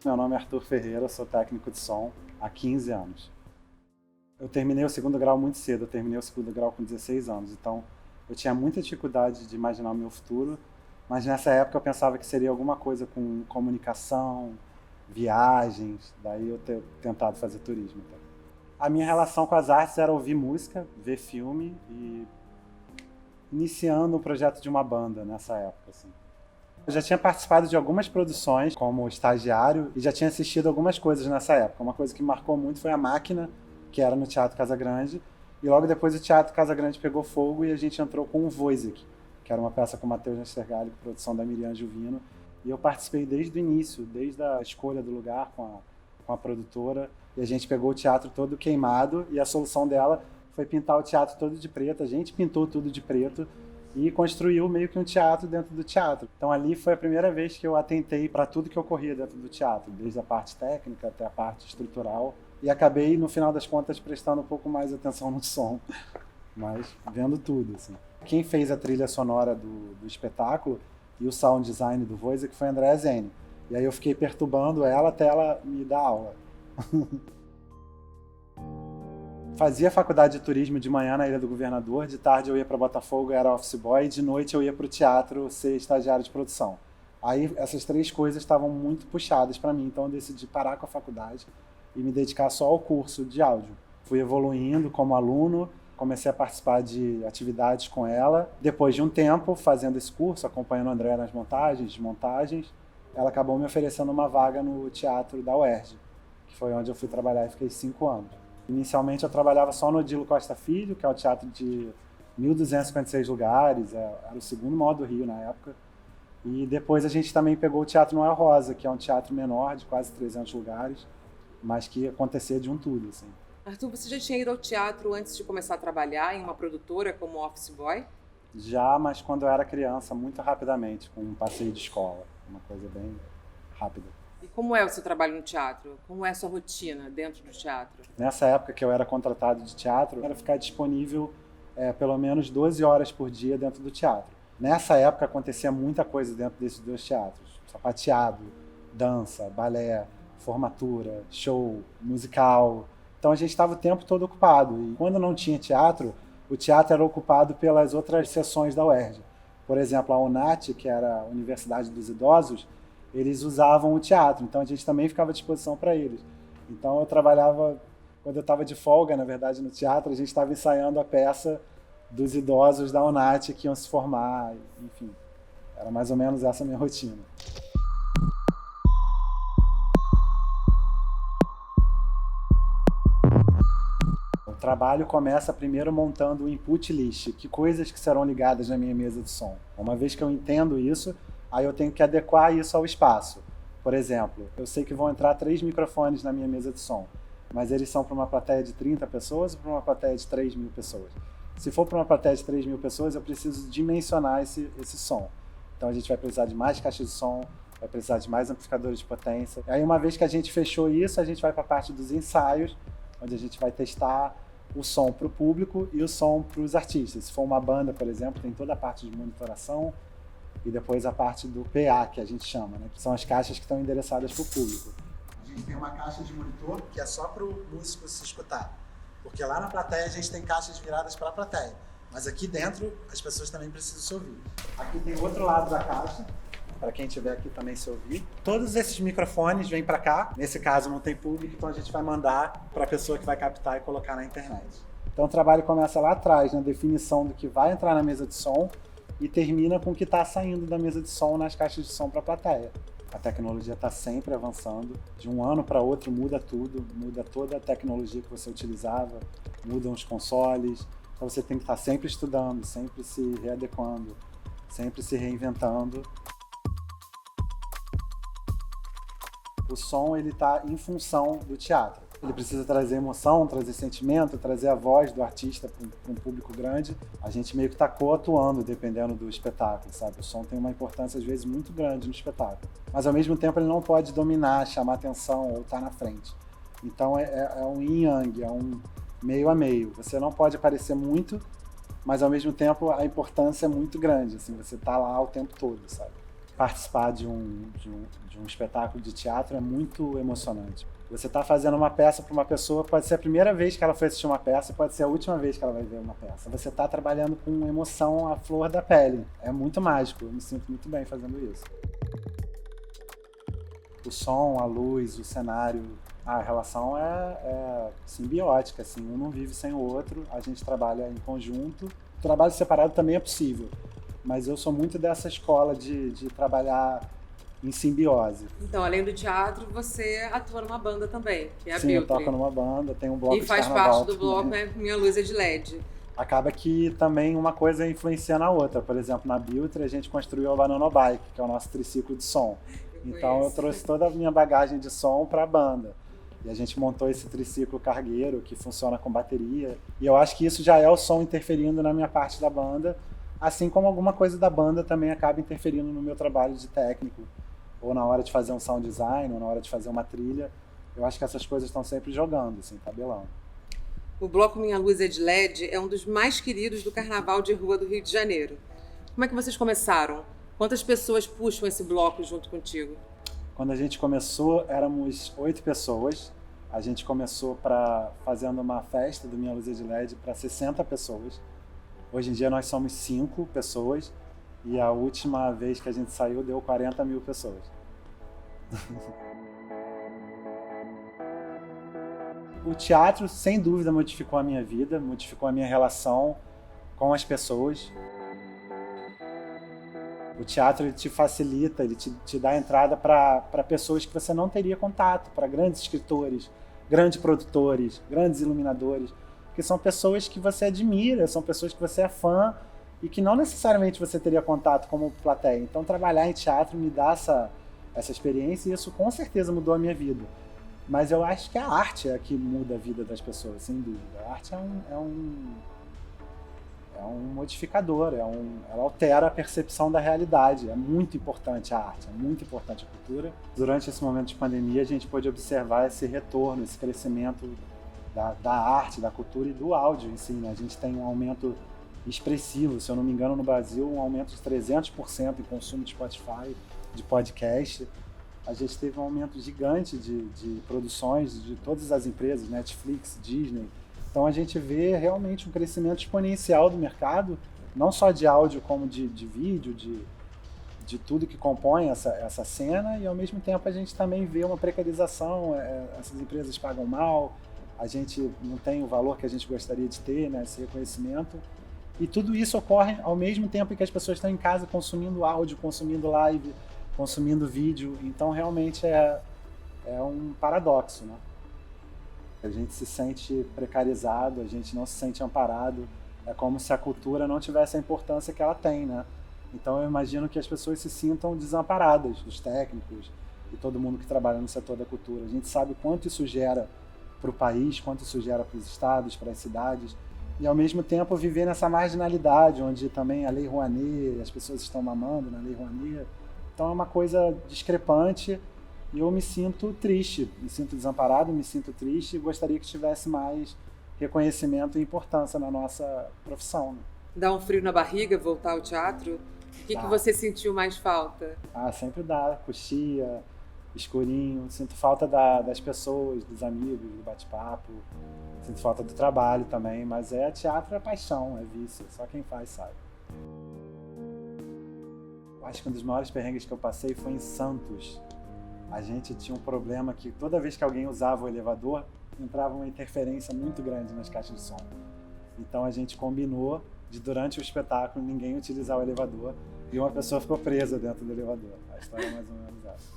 Meu nome é Arthur Ferreira, sou técnico de som há 15 anos. Eu terminei o segundo grau muito cedo, eu terminei o segundo grau com 16 anos, então eu tinha muita dificuldade de imaginar o meu futuro, mas nessa época eu pensava que seria alguma coisa com comunicação, viagens, daí eu ter tentado fazer turismo. Então. A minha relação com as artes era ouvir música, ver filme e iniciando o projeto de uma banda nessa época. Assim. Eu já tinha participado de algumas produções como estagiário e já tinha assistido algumas coisas nessa época. Uma coisa que marcou muito foi a Máquina, que era no Teatro Casa Grande. E logo depois o Teatro Casa Grande pegou fogo e a gente entrou com o Wojciech, que era uma peça com o Matheus Nastergalli, com produção da Miriam Gilvino. E eu participei desde o início, desde a escolha do lugar com a produtora. E a gente pegou o teatro todo queimado e a solução dela foi pintar o teatro todo de preto. A gente pintou tudo de preto e construiu meio que um teatro dentro do teatro. Então ali foi a primeira vez que eu atentei para tudo que ocorria dentro do teatro, desde a parte técnica até a parte estrutural, e acabei, no final das contas, prestando um pouco mais atenção no som, mas vendo tudo. Assim. Quem fez a trilha sonora do espetáculo e o sound design do Wojciech foi a Andrea Zeni. E aí eu fiquei perturbando ela até ela me dar aula. Fazia faculdade de turismo de manhã na Ilha do Governador, de tarde eu ia para Botafogo, era office boy, e de noite eu ia para o teatro ser estagiário de produção. Aí essas três coisas estavam muito puxadas para mim, então eu decidi parar com a faculdade e me dedicar só ao curso de áudio. Fui evoluindo como aluno, comecei a participar de atividades com ela. Depois de um tempo fazendo esse curso, acompanhando a Andrea nas montagens, desmontagens, ela acabou me oferecendo uma vaga no teatro da UERJ, que foi onde eu fui trabalhar e fiquei 5 anos. Inicialmente eu trabalhava só no Odilo Costa Filho, que é o teatro de 1.256 lugares, era o segundo maior do Rio na época. E depois a gente também pegou o Teatro Noel Rosa, que é um teatro menor, de quase 300 lugares, mas que acontecia de um tudo. Assim. Arthur, você já tinha ido ao teatro antes de começar a trabalhar em uma produtora como office boy? Já, mas quando eu era criança, muito rapidamente, com um passeio de escola, uma coisa bem rápida. E como é o seu trabalho no teatro? Como é a sua rotina dentro do teatro? Nessa época que eu era contratado de teatro, era ficar disponível pelo menos 12 horas por dia dentro do teatro. Nessa época acontecia muita coisa dentro desses dois teatros. Sapateado, dança, balé, formatura, show, musical. Então a gente estava o tempo todo ocupado. E quando não tinha teatro, o teatro era ocupado pelas outras seções da UERJ. Por exemplo, a UNAT, que era a Universidade dos Idosos, eles usavam o teatro, então a gente também ficava à disposição para eles. Então eu trabalhava, quando eu estava de folga, na verdade, no teatro, a gente estava ensaiando a peça dos idosos da UNAT que iam se formar, enfim. Era mais ou menos essa a minha rotina. O trabalho começa primeiro montando o input list, que coisas que serão ligadas na minha mesa de som. Uma vez que eu entendo isso, aí eu tenho que adequar isso ao espaço. Por exemplo, eu sei que vão entrar 3 microfones na minha mesa de som, mas eles são para uma plateia de 30 pessoas ou para uma plateia de 3.000 pessoas? Se for para uma plateia de 3.000 pessoas, eu preciso dimensionar esse som. Então a gente vai precisar de mais caixas de som, vai precisar de mais amplificadores de potência. Aí uma vez que a gente fechou isso, a gente vai para a parte dos ensaios, onde a gente vai testar o som para o público e o som para os artistas. Se for uma banda, por exemplo, tem toda a parte de monitoração, e depois a parte do PA, que a gente chama, né? Que são as caixas que estão endereçadas para o público. A gente tem uma caixa de monitor que é só para o músico se escutar, porque lá na plateia a gente tem caixas viradas para a plateia, mas aqui dentro as pessoas também precisam se ouvir. Aqui tem outro lado da caixa, para quem estiver aqui também se ouvir. Todos esses microfones vêm para cá, nesse caso não tem público, então a gente vai mandar para a pessoa que vai captar e colocar na internet. Então o trabalho começa lá atrás, na definição do que vai entrar na mesa de som, e termina com o que está saindo da mesa de som nas caixas de som para a plateia. A tecnologia está sempre avançando. De um ano para outro muda tudo, muda toda a tecnologia que você utilizava, mudam os consoles. Então você tem que estar sempre estudando, sempre se readequando, sempre se reinventando. O som ele está em função do teatro. Ele precisa trazer emoção, trazer sentimento, trazer a voz do artista para um público grande. A gente meio que está coatuando, dependendo do espetáculo, sabe? O som tem uma importância, às vezes, muito grande no espetáculo. Mas, ao mesmo tempo, ele não pode dominar, chamar atenção ou estar na frente. Então, é um yin-yang, é um meio a meio. Você não pode aparecer muito, mas, ao mesmo tempo, a importância é muito grande. Assim, você está lá o tempo todo, sabe? participar de um espetáculo de teatro é muito emocionante. Você está fazendo uma peça para uma pessoa, pode ser a primeira vez que ela foi assistir uma peça, pode ser a última vez que ela vai ver uma peça. Você está trabalhando com emoção à flor da pele. É muito mágico, eu me sinto muito bem fazendo isso. O som, a luz, o cenário, a relação é simbiótica, assim, um não vive sem o outro, a gente trabalha em conjunto. O trabalho separado também é possível, mas eu sou muito dessa escola de trabalhar em simbiose. Então, além do teatro, você atua numa banda também, que é a Sim, Biltri. eu toco numa banda, tenho um bloco de E faz carnaval parte do bloco, também. né? Minha Luz é de LED. Acaba que também uma coisa influencia na outra. Por exemplo, na Biltri a gente construiu a Banana Bike, que é o nosso triciclo de som. Então eu trouxe toda a minha bagagem de som para a banda. E a gente montou esse triciclo cargueiro que funciona com bateria. E eu acho que isso já é o som interferindo na minha parte da banda, assim como alguma coisa da banda também acaba interferindo no meu trabalho de técnico, ou na hora de fazer um sound design, ou na hora de fazer uma trilha. Eu acho que essas coisas estão sempre jogando, assim, tabelando. O bloco Minha Luz é de LED é um dos mais queridos do Carnaval de Rua do Rio de Janeiro. Como é que vocês começaram? Quantas pessoas puxam esse bloco junto contigo? Quando a gente começou, éramos 8 pessoas. A gente começou fazendo uma festa do Minha Luz é de LED para 60 pessoas. Hoje em dia nós somos 5 pessoas e a última vez que a gente saiu deu 40 mil pessoas. O teatro, sem dúvida, modificou a minha vida, modificou a minha relação com as pessoas. O teatro ele te facilita, ele te dá entrada para pessoas que você não teria contato, para grandes escritores, grandes produtores, grandes iluminadores, que são pessoas que você admira, são pessoas que você é fã e que não necessariamente você teria contato como plateia. Então trabalhar em teatro me dá essa experiência e isso com certeza mudou a minha vida. Mas eu acho que a arte é a que muda a vida das pessoas, sem dúvida. A arte é um modificador, ela altera a percepção da realidade. É muito importante a arte, é muito importante a cultura. Durante esse momento de pandemia, a gente pôde observar esse retorno, esse crescimento da arte, da cultura e do áudio em si, né? A gente tem um aumento expressivo, se eu não me engano, no Brasil, um aumento de 300% em consumo de Spotify, de podcast. A gente teve um aumento gigante de produções de todas as empresas, Netflix, Disney. Então a gente vê realmente um crescimento exponencial do mercado, não só de áudio como de vídeo, de tudo que compõe essa cena, e ao mesmo tempo a gente também vê uma precarização, essas empresas pagam mal, a gente não tem o valor que a gente gostaria de ter, né, esse reconhecimento. E tudo isso ocorre ao mesmo tempo que as pessoas estão em casa consumindo áudio, consumindo live, consumindo vídeo. Então realmente é um paradoxo, né? A gente se sente precarizado, a gente não se sente amparado. É como se a cultura não tivesse a importância que ela tem, né? Então eu imagino que as pessoas se sintam desamparadas, os técnicos e todo mundo que trabalha no setor da cultura. A gente sabe quanto isso gera para o país, quanto isso gera para os estados, para as cidades. E ao mesmo tempo viver nessa marginalidade, onde também a Lei Rouanet, as pessoas estão mamando na Lei Rouanet. Então é uma coisa discrepante e eu me sinto triste, me sinto desamparado, me sinto triste e gostaria que tivesse mais reconhecimento e importância na nossa profissão. Né? Dá um frio na barriga voltar ao teatro? O que você sentiu mais falta? Sempre dá, coxia, escurinho, sinto falta das pessoas, dos amigos, do bate-papo, sinto falta do trabalho também, mas teatro é paixão, é vício, só quem faz sabe. Acho que um dos maiores perrengues que eu passei foi em Santos. A gente tinha um problema que toda vez que alguém usava o elevador, entrava uma interferência muito grande nas caixas de som. Então a gente combinou de durante o espetáculo ninguém utilizar o elevador e uma pessoa ficou presa dentro do elevador. A história é mais ou menos essa.